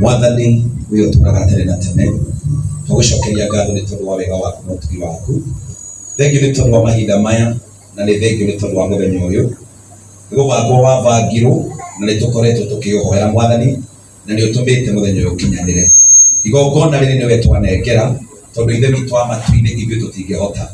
Mwathani uyu turaga tene na tene tugucokeria ngatho ni tondu wa wega waku na utugi waku. Thengiu ni tondu wa mahinda maya na ni thengiu ni tondu wa muthenya uyu gubagwo wabangirwo na ni tukoretwo tukiuhoera Mwathani na ni utumite muthenya uyu ukinyanire. Igongona riri niwe twanengera tondu ithe witũ wa matu-inĩ ithuĩ tũtingĩhota.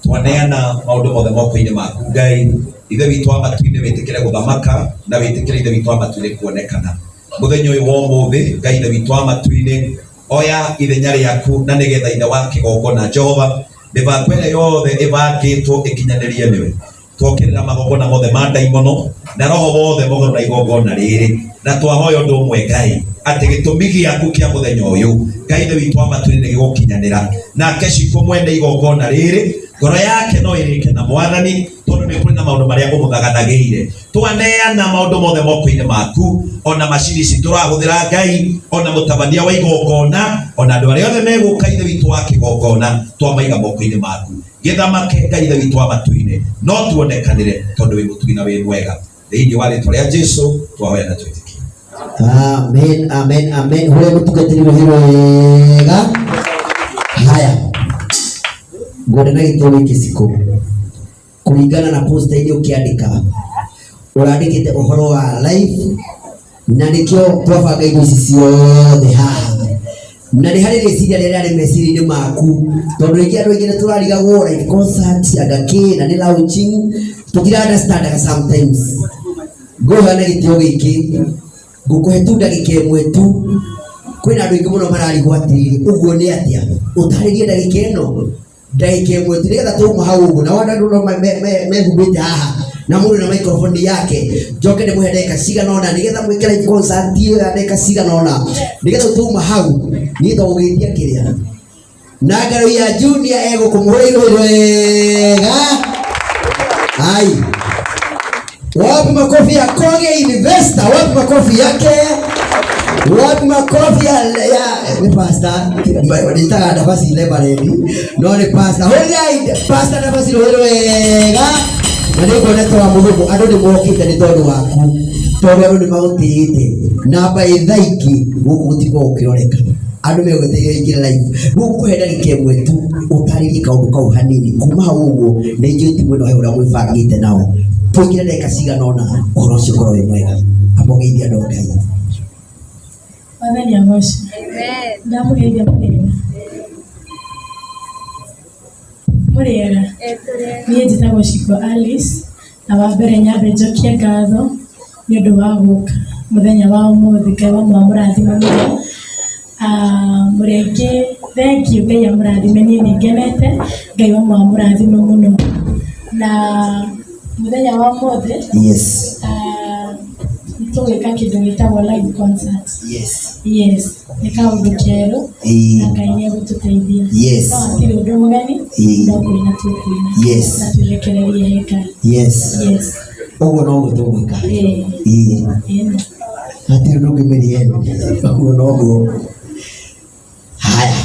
Twaneana maũndũ mothe moko-inĩ maku Ngai. Ithe witũ wa matu-inĩ wĩtĩkĩre gũthamaka na wĩtĩkĩre ithe witũ wa matu-inĩ kuonekana muthenya ũyũ wa ũmũthĩ. Ngai ithe witũ wa matu-inĩ oya ithenya rĩaku na nĩgetha ithe wa kĩgongona Jehova mĩbango ĩrĩa yothe ĩbangĩtwo ĩkinyanĩrie nĩwe. Twokĩrĩra magongona mothe ma ndaimono na roho wothe mũgarũ na igongona rĩrĩ na twahoya ũndũ ũmwe Ngai atĩ gĩtũmi gĩaku kĩa mũthenya ũyũ Ngai ithe witũ wa matu-inĩ nĩ gĩgũkinyanĩra. Nake Ciiko mwene igongona rĩrĩ ngoro yake no ĩrĩke na Mwathani tondu nĩ kũrĩ na maũndũ marĩa ũmũthaganagĩire. Twaneana maũndũ mothe moko-inĩ maku, ona macini ici tũrahũthĩra Ngai, ona mũtabania wa igongona, ona andũ arĩa othe megũka ithe witũ wa kĩgongona twamaiga moko-inĩ maku. Gĩthamake Ngai ithe witũ wa matu-inĩ no tuonekanĩre tondu wĩ mũtugi na wĩ mwega. Thĩinĩ wa rĩĩtwa rĩa Jesũ twahoya na twĩtĩkia. Amen, amen, amen. Hule mũtungatĩri wega. Haya. Ngwenda na gĩtũmi gĩciko kũringana na posta-inĩ ũkĩandĩka ũrandĩkĩte ũhoro wa live na nĩkĩo twabanga indo ici ciothe haha na nĩ harĩ rĩciria rĩrĩa rĩ meciria-inĩ maku tondũ rĩngĩ andũ aingĩ nĩ tũrarigagwo live concert andakĩ na nĩ launching tũtira understand sometimes. Ngũha na gĩtĩo gĩkĩ ngũkũhe tu ndagĩka ĩmwe tu. Kwĩna andũ aingĩ mũno mararigwo atĩrĩrĩ ũguo nĩ atĩa ũtarĩrie ndagĩka ĩno ndagĩka ĩmwe tu nĩgetha tũuma hau ũguo na wona andũ no mehumbĩte haha na mũndũ na microphone yake njoke ndĩmũhe ndagĩka cigana ũna nĩgetha mwĩke live concert ĩyo ya ndagĩka cigana ũna nĩgetha tũuma hau nĩgetha ũgĩtia kĩrĩa na ngaro ya Junior egũkũmũhũra irũĩro wega. Ai wapi makofi ya Koge Investor, wapi makofi yake, wapi makofi ya ni pastor nitaka nafasi ile baredi no ni pastor holy pastor nafasi ile wega na ndio kwa wa Mungu andũ nĩ mokĩte nĩ tondũ waku tondũ andũ nĩ magũtĩĩte namba ĩthaiki gũkũ gũtiko ũkĩroreka andũ megũteithia ingĩ live gũkũhe ndagĩka ĩmwe tu ũtarĩrie kaũndũ kau hanini kuma hau ũguo nĩ njũĩ ti mwena ũrĩa mwĩbangĩte nao tũingĩre ndagĩka cigana ũna ũhoro ũcio ũkorwo wĩ mwega amũgeithia andũ Ngai. Mwathani agocwo. Amen. Ndamũgeithia mũrĩega. Mũrĩega. Niĩ njĩtagwo Ciiko Alice na wa mbere nyambe njokie ngatho nĩ ũndũ wa gũka mũthenya wa ũmũthĩ. Ngai wa mũrathime mũno. Mũrĩngĩ thengiũ Ngai amũrathime niĩ nĩngenete Ngai wa mũrathime mũno na mũthenya wa ũmũthĩ. Yes. Tũgĩka kĩndũ gĩtagwo live concert. Yes. Yes. Nĩ kaũndũ kerũ na Ngai nĩegũtũteithia. Yes. No hatirĩ ũndũ mũgeni no kũina tũkũina. Yes. Na twĩrekererie he Ngai. Yes. Yes. Ũguo no ũguo tũgwĩka. Ĩĩ. Hatirĩ ũndũ ũngĩmeria ũguo no ũguo. Haya.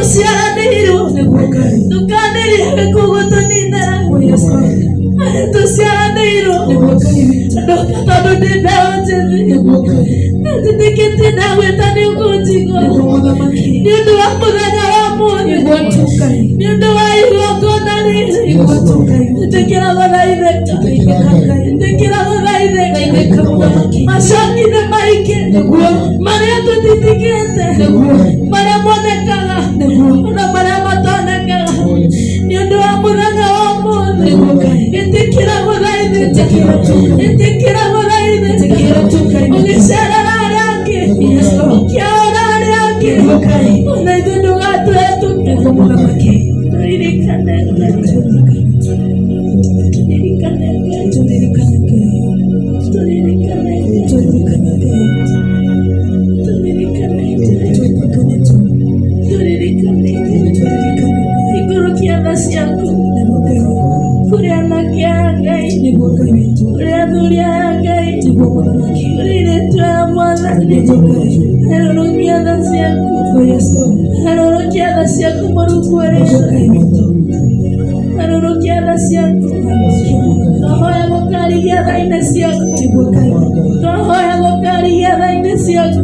tuciaranĩirwo tukanĩrĩre kũgũtũnina tuciaranĩirwo tondũ ndĩ mbeũ njĩthĩ tũtĩkĩtie ndagwĩta nĩ ũkũnjigua nĩ ũndũ wa mũthenya wa ũmũthĩ nĩ ũndũ wa igongona rĩrĩ njĩkĩra gũthaithĩka macoki nĩ maingĩ marĩa tũtitikĩte marĩa monekaga ona marĩa matonekaga nĩ ũndũ wa mũthenya wa ũmũthĩ ĩtĩkĩra gũthaithĩka ũgĩcerera arĩa angĩ ũkĩaũra arĩa angĩ ona ithuĩ ndũgatũhetũke tũririkane igũrũkia tha ciaku kũrĩ anake a Ngai kũrĩ athuri a Ngai kũrĩ airĩtu a Mwathani harũrũkia tha ciaku Mũrungu ũrĩa harũrũkia tha ciaku twahoya gũkarigia tha-inĩ ciaku twahoya gũkarigia tha-inĩ ciaku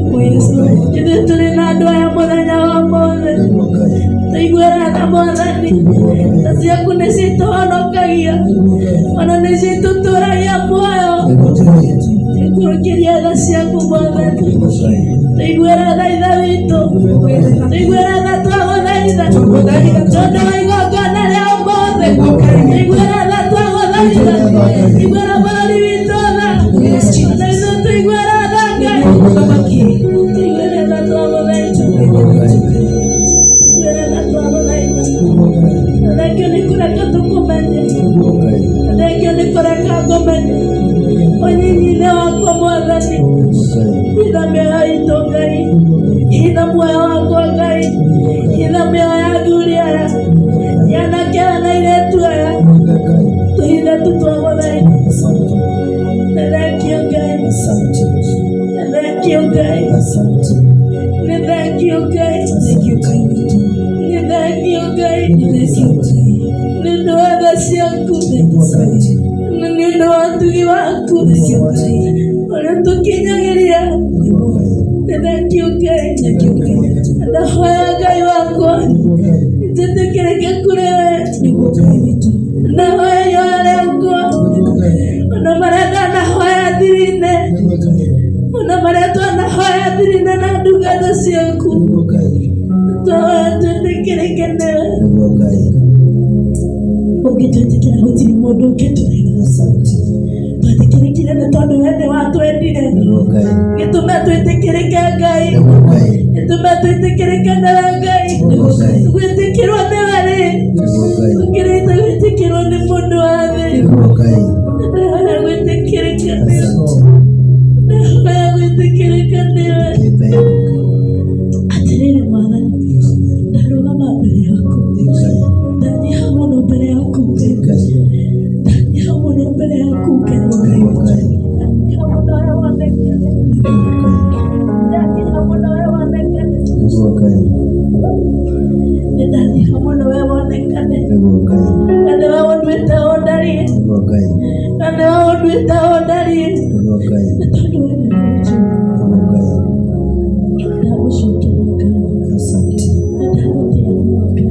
ithuĩ tũrĩ na andũ aya mũthenya wa ũmũthĩ tũiguĩra tha Mwathani tha ciaku nĩ citũhonokagia ona nĩ citũtũragia muoyo ikũrũkĩria tha ciaku Mwathani tũiguĩra tha ithe witũ tũiguĩra tha twagũthaitha tondũ wa igongona rĩa ũmũthĩ tũiguĩra tha twagũthaitha iguĩra bũrũri witũ tha ona ithuĩ tũiguĩra tha Ngai tũiguĩra tha twagũthaitha thengio nĩ kũreka tũkũmenye thengio nĩ kũreka ngũmenye ũnyinyi-inĩ wakwa Mwathani hitha mĩoyo itũ Ngai hitha muoyo wakwa Ngai hitha mĩoyo ya athuri aya yanake aya na airĩtu aya tũhithe tũtwagũthaitha nĩ thengio Ngai nĩ thengio Ngai nĩ thengio Ngai nĩ thengio Ngai nĩ ũndũ wa tha ciaku na nĩ ũndũ wa ũtugi waku ũrĩa tũkinyagĩria nĩ thengio Ngai ndahoya Ngai wakwa njĩtĩkĩrĩke kũrĩ we ndahoya ihoya rĩakwa ona marĩa ndanahoya thiri-inĩ ona marĩa twanahoya thiri-inĩ na ndungata ciaku twahoya twĩtĩkĩrĩke nĩwe ũngĩtwĩtĩkĩra gũtirĩ mũndũ ũngĩtũrega twĩtĩkĩrĩkire nĩ tondũ we nĩ watwendire gĩtũme twĩtĩkĩrĩke Ngai gĩtũme twĩtĩkĩrĩke nĩwe Ngai gwĩtĩkĩrwo nĩwe rĩ ũngĩrĩte gwĩtĩkĩrwo nĩ mũndũ wa thĩ ndahoya gwĩtĩkĩrĩka nĩwe ndahoya gwĩtĩkĩrĩka nĩwe atĩrĩrĩ Mwathani ndarũgama mbere yaku ndanyiha mũno mbere yaku ndanyiha mũno mbere yaku ndanyiha mũno we wonekane ndanyiha mũno we wonekane ndanyiha mũno we wonekane na nĩwe ũnduĩte ũndarie na nĩwe ũnduĩte ũndarie nĩ tondũ we nĩ mũnjũ ndagũcokeria ngatho ndagũtĩa mwaka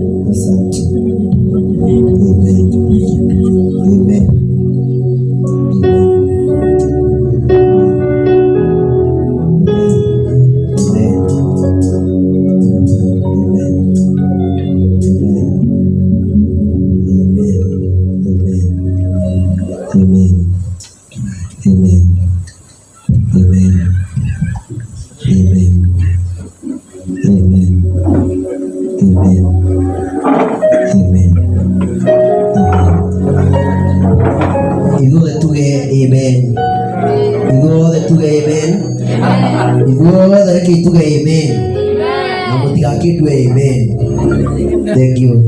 Thank you.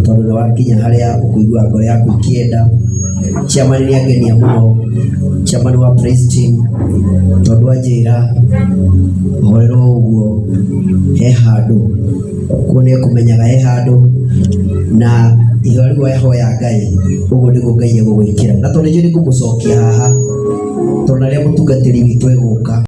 tondu nĩ wakinya harĩa ũkũigua ngoro yaku ikienda. Chairman nĩ angenia mũno, chairman wa praise team, tondu anjĩra horerwo ũguo he handũ kuo nĩ kũmenyaga he handũ na ihoya rĩu wahoya Ngai ũguo nĩguo Ngai egũgwĩkĩra, na tondu nĩ ngũmũcokia haha tondu arĩa mũtungatĩri witũ egũka.